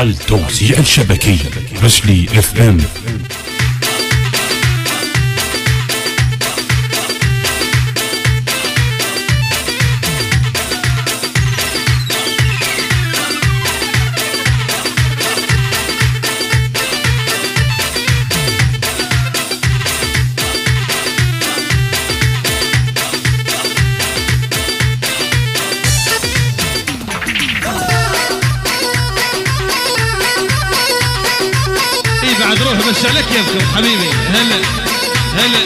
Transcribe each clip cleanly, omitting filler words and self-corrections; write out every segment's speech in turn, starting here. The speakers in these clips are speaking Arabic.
التوزيع الشبكي رشلي اف ام. بعد روح بس عليك يذكر حبيبي. هلا هلا.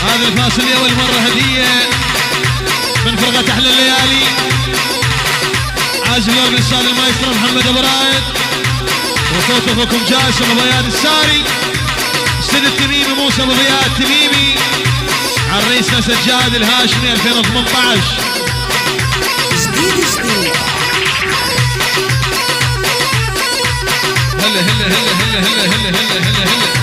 هذا الفاصل لأول مرة هدية من فرقة أحلى الليالي، عازف الأورج الأستاذ المايسترو محمد أبو رائد، وصوت أخوكم جاسم أبو زياد الساري، استديو التميمي موسى أبو زياد التميمي، عريسنا سجاد الهاشمي 2018. هلا هلا هلا هلا هلا هلا هلا هلا هلا.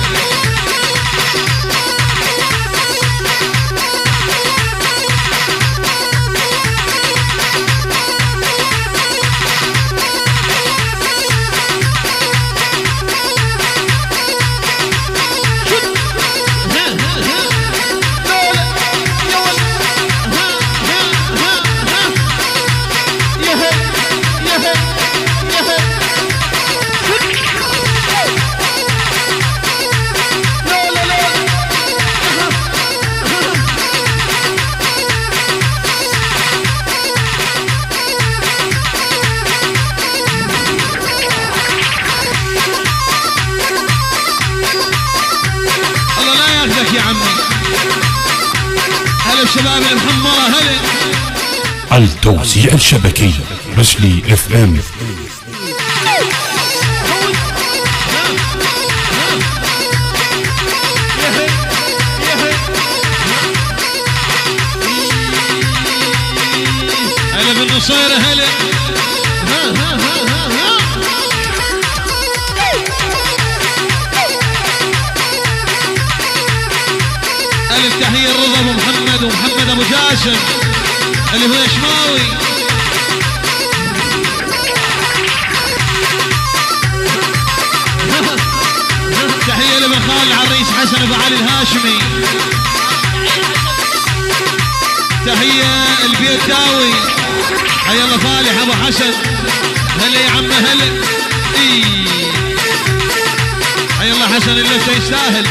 الشباب المحمرة هلا. التوزيع الشبكي رشلي اف ام. هلا بالنصيرة هلا. ألف تحية الرضا أبو محمد ومحمد أبو جاسم اللي هو شماوي. تحية لابن خال العريس حسن أبو علي الهاشمي. تحية البيت داوي. حيا الله فالح أبو حسن. هلا يا عم هلا. حيا الله حسن اللي يستاهل.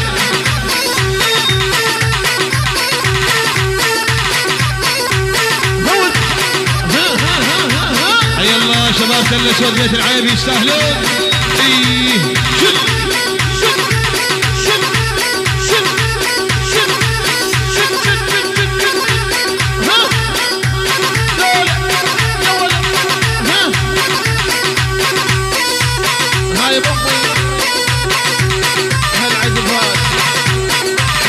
حيا الله شباب تل اسود بيت العيب يستاهلون. هاي بطل هالعزف هذا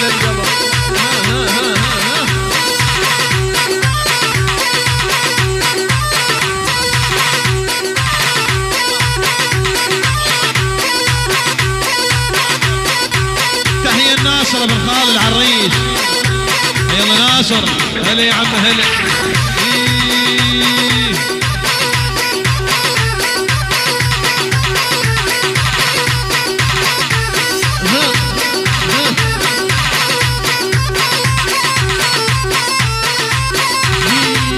للقمر. ناصر بن خالد العريس. يلا ناصر هلا يا عم هلا.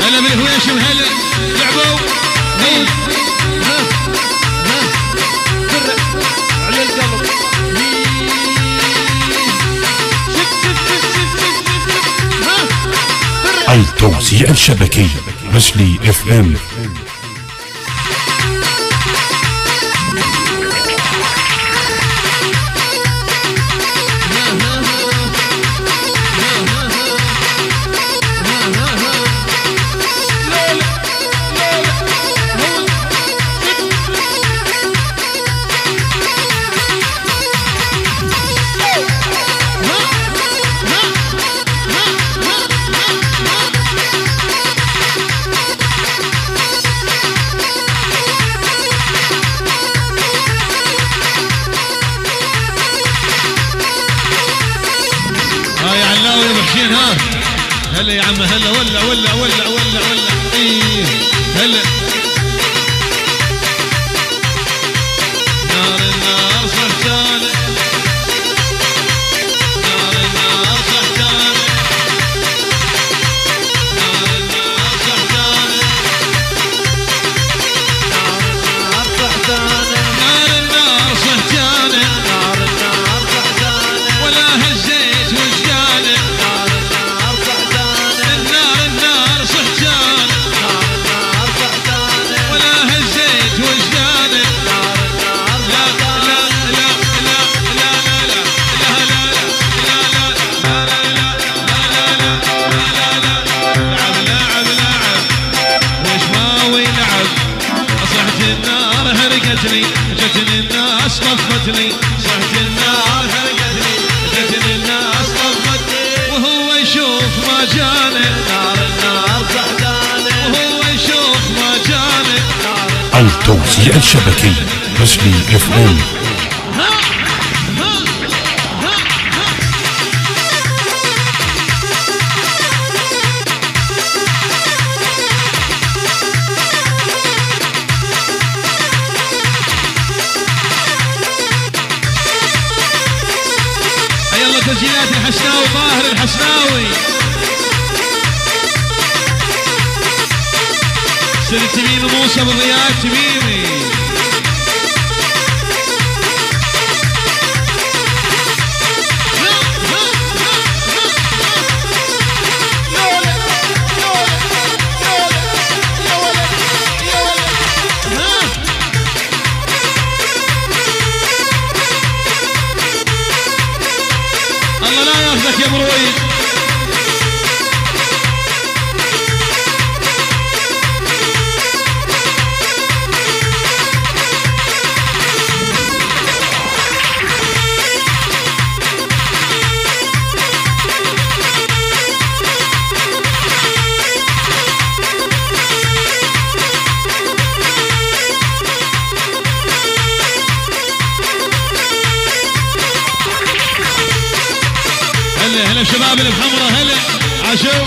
هلا بالهويشم هلا. لعبوا على القلب. التوزيع الشبكي رشلي اف ام. ها هلا يا عم هلا. ولع ولع ولع ولع ولع. هلا التوزيع الشبكي رجلي FM. يلا تسجيلات الحسناوي طاهر الحسناوي سيد التميمي موسى بن رياض تميمي الله لا ياخذك يا مرويد. هلا شباب الحمراء هلا عاشوا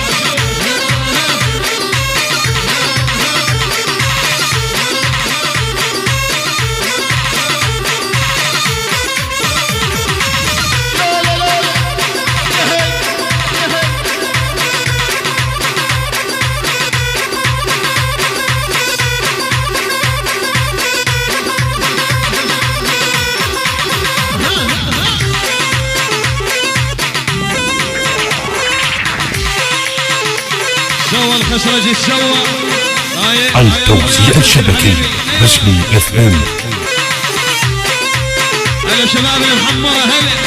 سوى الخسرجي سوى التوزيع الشبكي رجلي FM. هلا شباب الحمراء هلا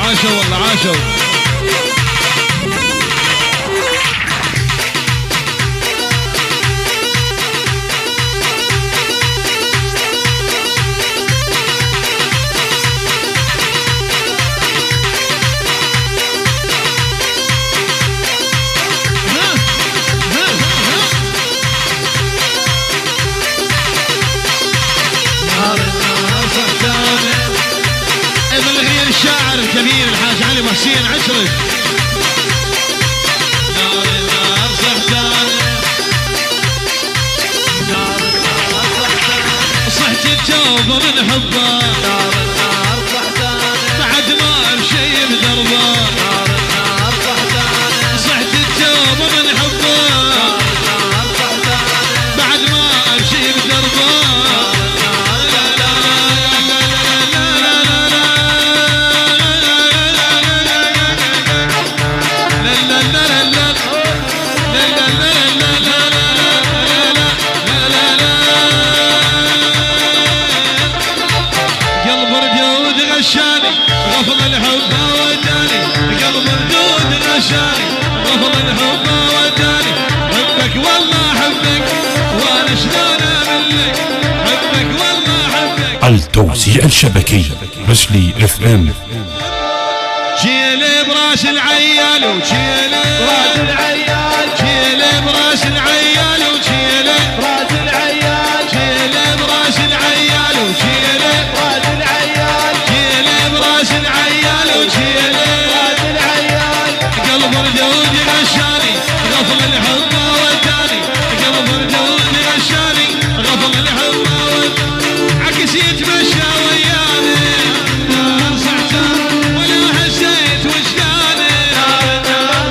عاشوا والله عاشوا. الشاعر الكبير الحاج علي محسين عشرش نار النار صحتانه نار النار صحتانه صحت الجوبه من حبه نار النار صحتانه بعد ما امشي بدربه نار النار صحتانه صحت الجوبه من حبه نار النار صحتانه بعد ما امشي بدربه غفل الحب وداني قلب الجود غشاني غفل الحب وداني حبك والله حبك وانا شلون املك حبك والله حبك. التوزيع الشبكي رجلي FM. شيل براس العيال وشيل براس العيال شيل براس العيال وشيل براس العيال شيل براس العيال وشيل براس العيال شيل براس العيال وشيل براس العيال قلب الجود غشاني غفل الحب وداني قلب الجود غشاني غفل الحب وداني عكس يتمشى وياني ولا حسيت وجداني نار النار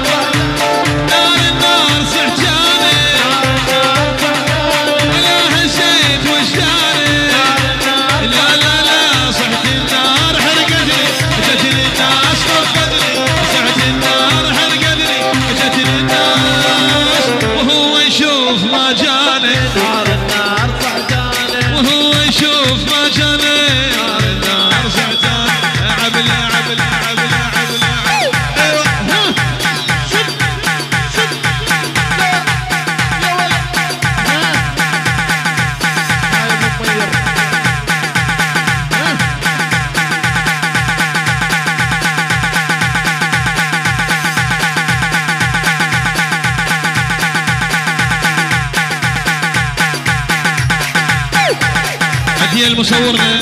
تحية لمصورنا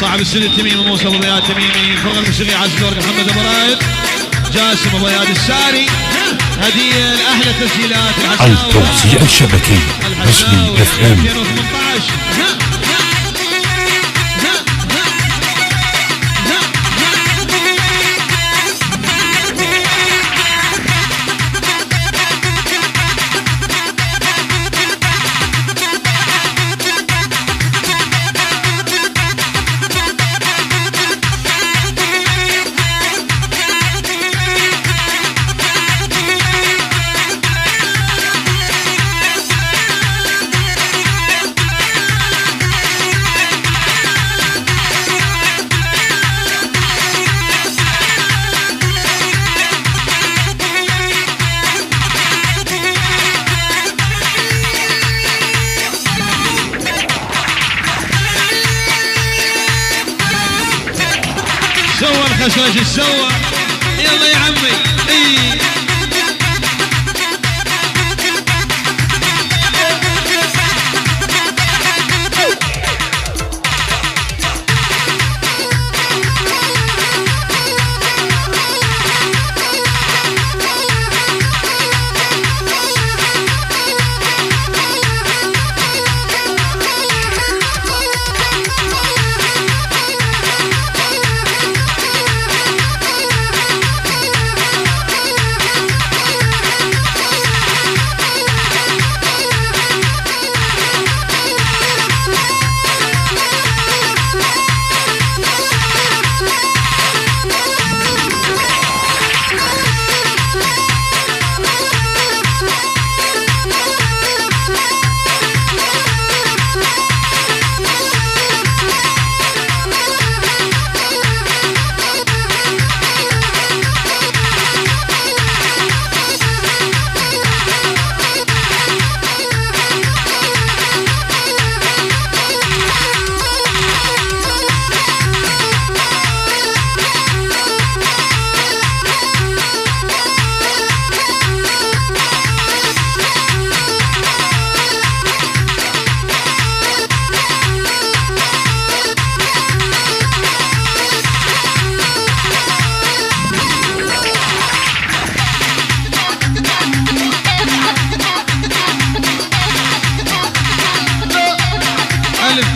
صاحب السن التميمي موسى ابو بياد تميمي، الفرقة الموسيقية عازف الورقة محمد ابو رايد، جاسم ابو بياد الساري. هدية لأحلى تسجيلات التوزيع الشبكي رجلي اف ام 2018. سوى الخشوش ايش سوى؟ يلا يا عمي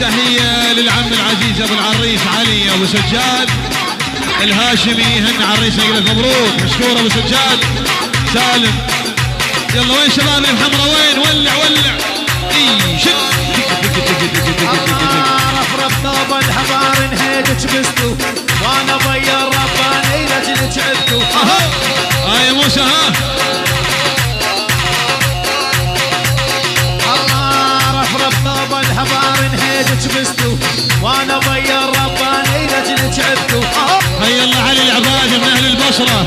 تحية للعم العزيز ابو العريس علي ابو سجاد الهاشمي، هن عريسنا يقول مبروك مشكور ابو سجاد سالم. يلا وين شبابي الحمراء وين؟ ولع ولع رفرف طاب الحضار انهيدك بستو وانا بيا الرباني لجلك عدتو. يا موسى ها طاب الحضار انهيدك بستو وانا بيا الرباني لجلك عدتو. هيا الله علي العبادة من اهل البصرة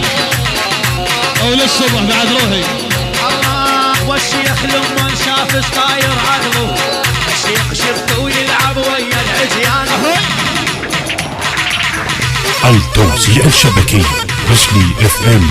او للصبح بعد روحي. الله والشيخ لما شاف طاير عقله الشيخ شفته يلعب ويا العزيان. التوزيع الشبكي رجلي اف ام